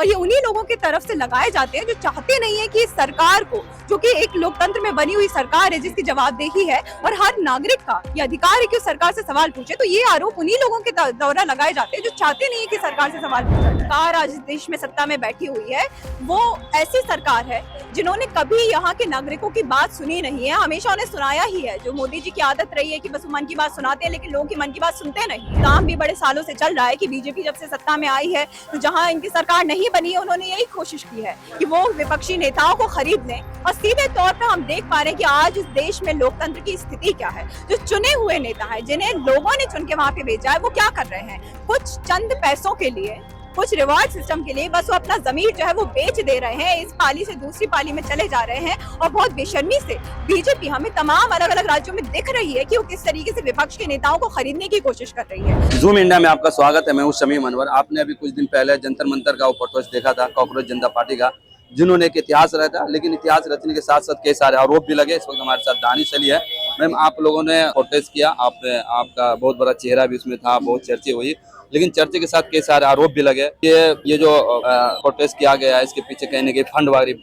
और ये उन्हीं लोगों की तरफ से लगाए जाते हैं जो चाहते नहीं है कि सरकार को, जो कि एक लोकतंत्र में बनी हुई सरकार है जिसकी जवाबदेही है और हर नागरिक का ये अधिकार है कि उस सरकार से सवाल पूछे, तो ये आरोप उन्हीं लोगों के द्वारा लगाए जाते हैं जो चाहते नहीं है कि सरकार से सवाल पूछा जाए। सरकार आज इस देश में सत्ता में बैठी हुई है, वो ऐसी सरकार है जिन्होंने कभी यहाँ के नागरिकों की बात सुनी नहीं है, हमेशा उन्हें सुनाया ही है। जो मोदी जी की आदत रही है कि बस मन की बात सुनाते हैं लेकिन लोगों की मन की बात सुनते नहीं। काम भी बड़े सालों से चल रहा है कि बीजेपी जब से सत्ता में आई है तो जहाँ इनकी सरकार नहीं बनी है उन्होंने यही कोशिश की है कि वो विपक्षी नेताओं को खरीद लें। और सीधे तौर पर हम देख पा रहे हैं कि आज इस देश में लोकतंत्र की स्थिति क्या है। जो चुने हुए नेता है जिन्हें लोगों ने चुन के वहां पे भेजा है वो क्या कर रहे हैं, कुछ चंद पैसों के लिए, कुछ रिवार्ड सिस्टम के लिए बस वो अपना जमीर जो है वो बेच दे रहे हैं, इस पाली से दूसरी पाली में चले जा रहे हैं। और बहुत बेशर्मी से बीजेपी हमें तमाम अलग अलग राज्यों में दिख रही है कि वो किस तरीके से विपक्ष के नेताओं को खरीदने की कोशिश कर रही है। जूम इंडिया में आपका स्वागत है। मैं हूं शमीम अनवर। आपने अभी कुछ दिन पहले जंतर मंतर का वो प्रोटेस्ट देखा था कॉकरोच जनता पार्टी का, जिन्होंने एक इतिहास रचा, लेकिन इतिहास रचने के साथ साथ कई सारे आरोप भी लगे। इस वक्त हमारे साथ दानिश अली है। मैम, आप लोगों ने प्रोटेस्ट किया, आपका बहुत बड़ा चेहरा भी उसमें था, बहुत चर्चा हुई, लेकिन चर्चे के साथ कई सारे आरोप भी लगे। ये जो प्रोटेस्ट किया गया है इसके पीछे कहीं ना कहीं फंड वाली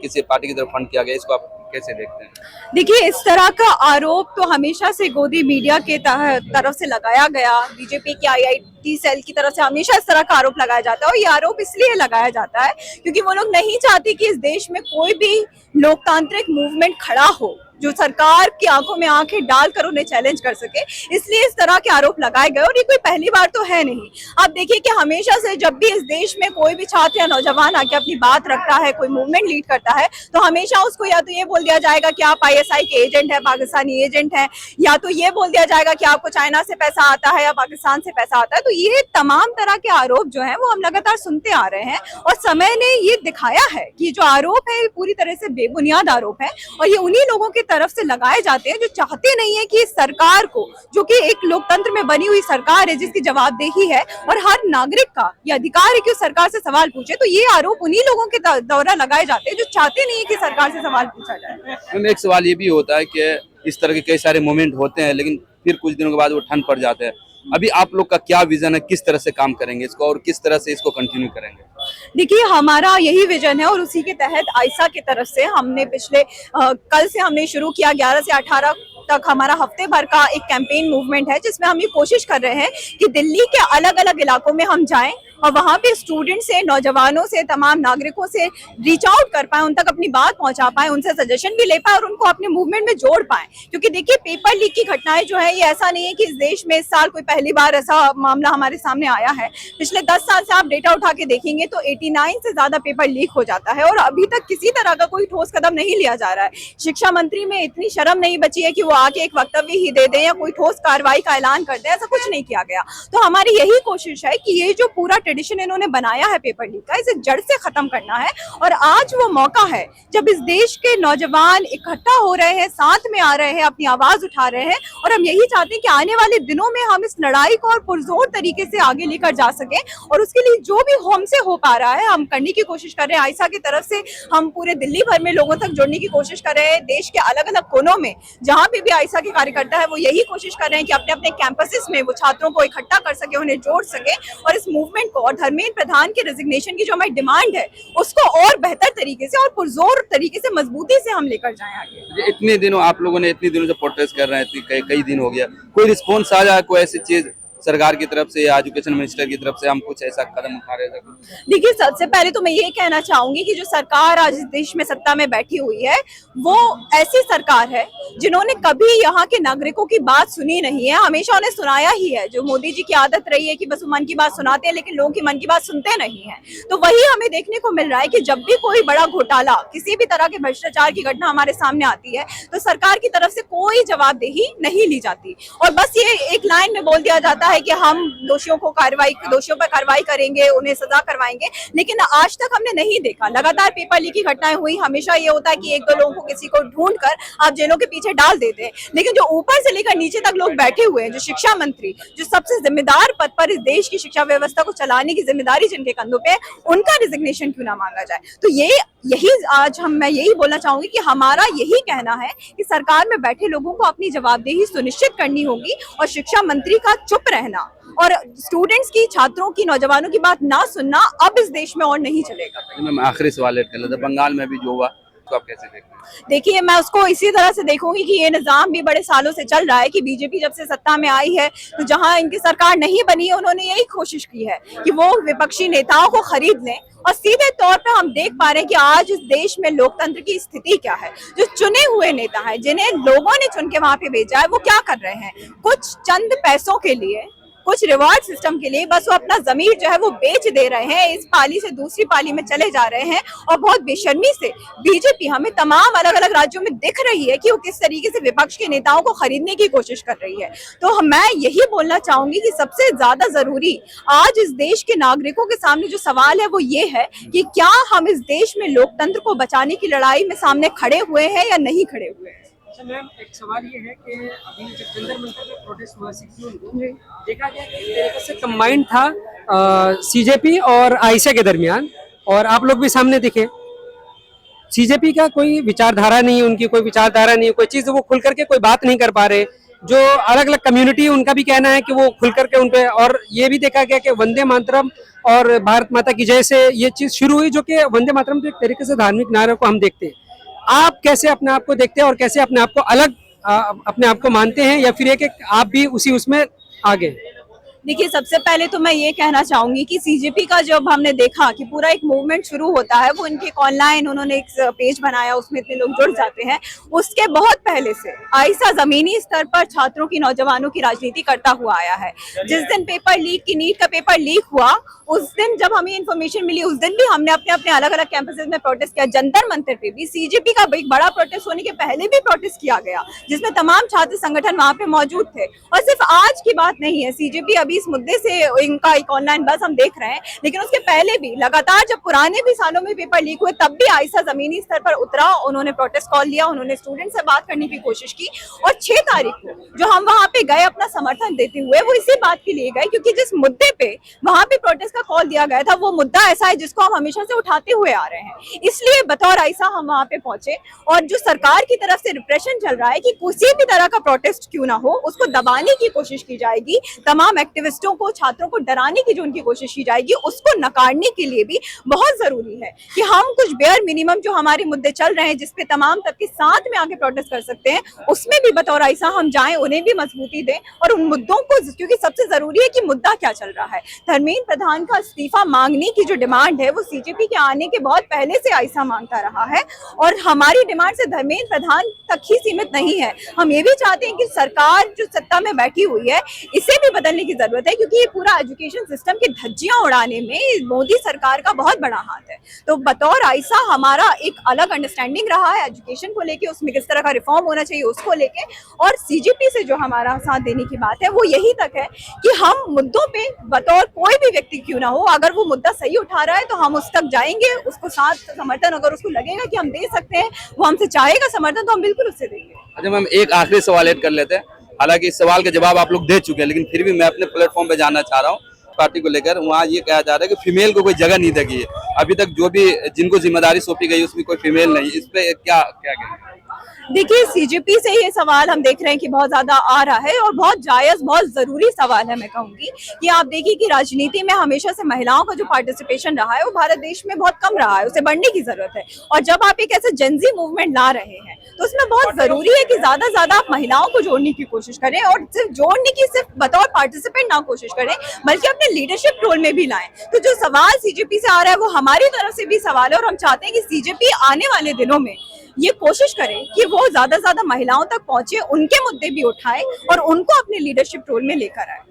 किसी पार्टी की तरफ फंड किया गया, इसको आप कैसे देखते हैं? देखिए, इस तरह का आरोप तो हमेशा से गोदी मीडिया के तरफ से लगाया गया, बीजेपी की आईआईटी सेल की तरफ से हमेशा इस तरह का आरोप लगाया जाता है। और ये आरोप इसलिए लगाया जाता है क्योंकि वो लोग नहीं चाहते कि इस देश में कोई भी लोकतांत्रिक मूवमेंट खड़ा हो जो सरकार की आंखों में आंखें डालकर उन्हें चैलेंज कर सके, इसलिए इस तरह के आरोप लगाए गए। और ये कोई पहली बार तो है नहीं। आप देखिए कि हमेशा से जब भी इस देश में कोई भी छात्र या नौजवान आके अपनी बात रखता है, कोई मूवमेंट लीड करता है, तो हमेशा उसको या तो ये बोल दिया जाएगा कि आप आईएसआई के एजेंट है, पाकिस्तानी एजेंट है, या तो ये बोल दिया जाएगा कि आपको चाइना से पैसा आता है या पाकिस्तान से पैसा आता है। तो ये तमाम तरह के आरोप जो है वो हम लगातार सुनते आ रहे हैं और समय ने ये दिखाया है कि जो आरोप है पूरी तरह से बेबुनियाद आरोप है और ये उन्हीं लोगों की तरफ से लगाए जाते हैं जो चाहते नहीं है कि सरकार को, जो कि एक लोकतंत्र में बनी हुई सरकार है जिसकी जवाबदेही है और हर नागरिक का ये अधिकार है कि उस सरकार से सवाल पूछे, तो ये आरोप उन्हीं लोगों के द्वारा लगाए जाते हैं जो चाहते नहीं है कि सरकार से सवाल पूछा जाए। एक सवाल ये भी होता है कि इस तरह के कई सारे मूवमेंट होते हैं लेकिन फिर कुछ दिनों के बाद वो ठंड पड़ जाते हैं। अभी आप लोग का क्या विजन है, किस तरह से काम करेंगे इसको और किस तरह से इसको कंटिन्यू करेंगे? देखिए, हमारा यही विजन है और उसी के तहत आयसा की तरफ से हमने कल से हमने शुरू किया। 11 से 18 तक हमारा हफ्ते भर का एक कैंपेन मूवमेंट है जिसमें हम ये कोशिश कर रहे हैं कि दिल्ली के अलग अलग इलाकों में हम जाएं और वहां पे स्टूडेंट से, नौजवानों से, तमाम नागरिकों से रीच आउट कर पाए, उन तक अपनी बात पहुंचा पाए, उनसे सजेशन भी ले पाए और उनको अपने मूवमेंट में जोड़ पाए। क्योंकि देखिए, पेपर लीक की घटनाएं जो है ये ऐसा नहीं है कि इस देश में इस साल कोई पहली बार ऐसा मामला हमारे सामने आया है। पिछले 10 साल से आप डेटा उठा के देखेंगे तो 89 से ज्यादा पेपर लीक हो जाता है और अभी तक किसी तरह का कोई ठोस कदम नहीं लिया जा रहा है। शिक्षा मंत्री में इतनी शर्म नहीं बची है कि वो आके एक वक्तव्य ही दे दें या कोई ठोस कार्रवाई का ऐलान कर दें, ऐसा कुछ नहीं किया गया। तो हमारी यही कोशिश है कि ये जो पूरा ट्रेडिशन इन्होंने बनाया है पेपर लीक का, इसे जड़ से खत्म करना है। और आज वो मौका है जब इस देश के नौजवान इकट्ठा हो रहे हैं, साथ में आ रहे हैं, अपनी आवाज उठा रहे हैं और हम यही चाहते हैं कि आने वाले दिनों में हम इस लड़ाई को और पुरजोर तरीके से आगे लेकर जा सके। और उसके लिए जो भी हमसे हो पा रहा है हम करने की कोशिश कर रहे हैं। आयसा की तरफ से हम पूरे दिल्ली भर में लोगों तक जुड़ने की कोशिश कर रहे हैं। देश के अलग अलग कोनों में जहां पे भी आयसा के कार्यकर्ता है वो यही कोशिश कर रहे हैं कि अपने अपने कैंपसेस में वो छात्रों को इकट्ठा कर सके, उन्हें जोड़ सके और इस मूवमेंट को और धर्मेंद्र प्रधान के रेजिग्नेशन की जो हमारी डिमांड है उसको और बेहतर तरीके से और पुरजोर तरीके से मजबूती से हम लेकर जाएं आगे। इतने दिनों आप लोगों ने इतने दिनों से प्रोटेस्ट कर रहे हैं, कई दिन हो गया, कोई रिस्पॉन्स आया, कोई ऐसी चीज सरकार की तरफ से या एजुकेशन मिनिस्टर की तरफ से हम कुछ ऐसा कदम उठा रहे थे? देखिए, सबसे पहले तो मैं ये कहना चाहूंगी कि जो सरकार आज इस देश में सत्ता में बैठी हुई है वो ऐसी सरकार है जिन्होंने कभी यहाँ के नागरिकों की बात सुनी नहीं है, हमेशा उन्हें सुनाया ही है। जो मोदी जी की आदत रही है कि बस मन की बात सुनाते हैं लेकिन लोगों की मन की बात सुनते नहीं है, तो वही हमें देखने को मिल रहा है कि जब भी कोई बड़ा घोटाला, किसी भी तरह के भ्रष्टाचार की घटना हमारे सामने आती है तो सरकार की तरफ से कोई जवाबदेही नहीं ली जाती और बस ये एक लाइन में बोल दिया जाता है कि हम दोषियों पर कार्रवाई करेंगे, उन्हें सजा करवाएंगे। लेकिन आज तक हमने नहीं देखा। लगातार पेपर लीक की घटनाएं हुई, हमेशा ये होता है कि एक दो लोगों को किसी को ढूंढ कर आप जेलों के पीछे डाल देते हैं, लेकिन जो ऊपर से लेकर नीचे तक लोग बैठे हुए हैं, जो शिक्षा मंत्री, जो सबसे जिम्मेदार पद पर इस देश की शिक्षा व्यवस्था को चलाने की जिम्मेदारी जिनके कंधों पे, उनका रिजिग्नेशन क्यों ना मांगा जाए। तो ये यही आज मैं यही बोलना चाहूंगी कि हमारा यही कहना है कि सरकार में बैठे लोगों को अपनी जवाबदेही सुनिश्चित करनी होगी और शिक्षा मंत्री का चुप रहना और स्टूडेंट्स की, छात्रों की, नौजवानों की बात ना सुनना अब इस देश में और नहीं चलेगा। मैं आखिरी सवाल ऐड कर लेता, बंगाल में भी जो हुआ तो आप कैसे देखते हैं? देखिए, मैं उसको इसी तरह से देखूंगी कि ये निजाम भी बड़े सालों से चल रहा है कि बीजेपी जब से सत्ता में आई है तो जहां इनकी सरकार नहीं बनी है उन्होंने यही कोशिश की है कि वो विपक्षी नेताओं को खरीद लें और सीधे तौर पे हम देख पा रहे हैं कि आज इस देश में लोकतंत्र की स्थिति क्या है। जो चुने हुए नेता हैं, जिन्हें लोगों ने चुन के वहां पे भेजा है, वो क्या कर रहे हैं? कुछ चंद पैसों के लिए, कुछ रिवार्ड सिस्टम के लिए बस वो अपना जमीर जो है वो बेच दे रहे हैं, इस पाली से दूसरी पाली में चले जा रहे हैं और बहुत बेशर्मी से बीजेपी हमें तमाम अलग अलग राज्यों में दिख रही है कि वो किस तरीके से विपक्ष के नेताओं को खरीदने की कोशिश कर रही है। तो मैं यही बोलना चाहूंगी कि सबसे ज्यादा जरूरी आज इस देश के नागरिकों के सामने जो सवाल है वो ये है कि क्या हम इस देश में लोकतंत्र को बचाने की लड़ाई में सामने खड़े हुए हैं या नहीं खड़े हुए हैं। अच्छा मैम, एक सवाल ये है कि अभी जब जंतर मंतर पे प्रोटेस्ट हुआ 6 जून को, देखा गया कि एक तरीके से कंबाइंड था सीजेपी और आईएसए के दरमियान, और आप लोग भी सामने दिखे। सीजेपी का कोई विचारधारा नहीं है, उनकी कोई विचारधारा नहीं है, कोई चीज़ वो खुल करके कोई बात नहीं कर पा रहे। जो अलग अलग कम्युनिटी, उनका भी कहना है कि वो खुल करके उन पे, और ये भी देखा गया कि वंदे मातरम और भारत माता की जय से ये चीज़ शुरू हुई, जो कि वंदे मातरम तो एक तरीके से धार्मिक नारे को हम देखते हैं। आप कैसे अपने आप को देखते हैं और कैसे अपने आप को अलग अपने आप को मानते हैं, या फिर एक आप भी उसी उसमें आगे? देखिए, सबसे पहले तो मैं ये कहना चाहूंगी कि सीजेपी का जब हमने देखा कि पूरा एक मूवमेंट शुरू होता है, वो इनके ऑनलाइन उन्होंने एक पेज बनाया, उसमें इतने लोग जुड़ जाते हैं। उसके बहुत पहले से आईसा जमीनी स्तर पर छात्रों की, नौजवानों की राजनीति करता हुआ आया है। जिस दिन पेपर लीक की, नीट का पेपर लीक हुआ, उस दिन जब हमें इन्फॉर्मेशन मिली, उस दिन भी हमने अपने अपने अलग अलग कैंपसेस में प्रोटेस्ट किया। जंतर मंतर पे भी सीजेपी का एक बड़ा प्रोटेस्ट होने के पहले भी प्रोटेस्ट किया गया, जिसमें तमाम छात्र संगठन वहां पे मौजूद थे। और सिर्फ आज की बात नहीं है, सीजेपी अभी इस मुद्दे से इनका एक ऑनलाइन बस हम देख रहे हैं, लेकिन उसके पहले भी लगातार जब पुराने भी सालों में पेपर लीक हुए, तब भी आईसा जमीनी स्तर पर उतरा, उन्होंने प्रोटेस्ट कॉल लिया, उन्होंने स्टूडेंट से बात करने की कोशिश की। और 6 तारीख को जो हम वहां पे गए अपना समर्थन देते हुए, वो इसी बात के लिए गए क्योंकि जिस मुद्दे पे वहां पे प्रोटेस्ट का कॉल दिया गया था, वो मुद्दा ऐसा है जिसको हम हमेशा से उठाते हुए आ रहे हैं। इसलिए बतौर आईसा हम वहां पे पहुंचे, और जो सरकार की तरफ से रिप्रेशन चल रहा है कि किसी भी तरह का प्रोटेस्ट क्यों ना हो, उसको दबाने की कोशिश की जाएगी, तमाम एक्टिविस्टों को, छात्रों को डराने की जो उनकी कोशिश की जाएगी, उसको नकारने के लिए भी बहुत जरूरी है कि हम कुछ बेयर मिनिमम जो हमारे मुद्दे चल रहे हैं, जिसपे तमाम तबके साथ में आके प्रोटेस्ट कर सकते हैं, उसमें भी बतौर आईसा हम जाएं, उन्हें भी मजबूती दें और उन मुद्दों को, क्योंकि सबसे जरूरी है कि मुद्दा क्या चल रहा है। धर्मेंद्र प्रधान का इस्तीफा मांगने की जो डिमांड है, वो सीजेपी के आने के बहुत पहले से आईसा मांगता रहा है, और हमारी डिमांड से धर्मेंद्र प्रधान तक ही सीमित नहीं है। हम ये भी चाहते हैं कि सरकार जो सत्ता में बैठी हुई है, इसे भी बदलने की जरूरत है, क्योंकि ये पूरा एजुकेशन सिस्टम की धज्जियां उड़ाने में मोदी सरकार का बहुत बड़ा हाथ है। तो बतौर आईसा हमारा एक अलग अंडरस्टैंडिंग रहा है एजुकेशन को लेके, उसमें किस तरह का रिफॉर्म होना चाहिए उसको लेके, और सीजेपी से जो हमारा साथ देने की बात है वो यही तक है कि हम मुद्दों पे बतौर कोई भी व्यक्ति क्यों ना हो, अगर वो मुद्दा सही उठा रहा है तो हम उस तक जाएंगे, उसको साथ समर्थन, अगर उसको लगेगा कि हम दे सकते हैं, वो हमसे चाहेगा समर्थन, तो हम बिल्कुल उससे देंगे। अच्छा मैम, एक आखिरी सवाल ऐड कर लेते हैं। हालांकि इस सवाल के जवाब आप लोग दे चुके हैं, लेकिन फिर भी मैं अपने प्लेटफॉर्म पे जानना चाह रहा हूँ पार्टी को लेकर। वहाँ ये कहा जा रहा है कि फीमेल को कोई जगह नहीं दी गई है, अभी तक जो भी जिनको जिम्मेदारी सौंपी गई उसमें कोई फीमेल नहीं। इस पे क्या क्या कहना है? देखिए, सीजेपी से ये सवाल हम देख रहे हैं कि बहुत ज्यादा आ रहा है, और बहुत जायज, बहुत जरूरी सवाल है। मैं कहूंगी कि आप देखिए कि राजनीति में हमेशा से महिलाओं का जो पार्टिसिपेशन रहा है, वो भारत देश में बहुत कम रहा है, उसे बढ़ने की जरूरत है। और जब आप एक ऐसे जेनजी मूवमेंट ला रहे हैं, तो उसमें बहुत जरूरी है कि ज्यादा से ज्यादा आप महिलाओं को जोड़ने की कोशिश करें, और सिर्फ जोड़ने की, सिर्फ बतौर पार्टिसिपेंट ना कोशिश करें, बल्कि अपने लीडरशिप रोल में भी लाएं। तो जो सवाल सीजेपी से आ रहा है, वो हमारी तरफ से भी सवाल है, और हम चाहते हैं कि सीजेपी आने वाले दिनों में ये कोशिश करें कि वो ज्यादा से ज्यादा महिलाओं तक पहुंचे, उनके मुद्दे भी उठाएं और उनको अपने लीडरशिप रोल में लेकर आए।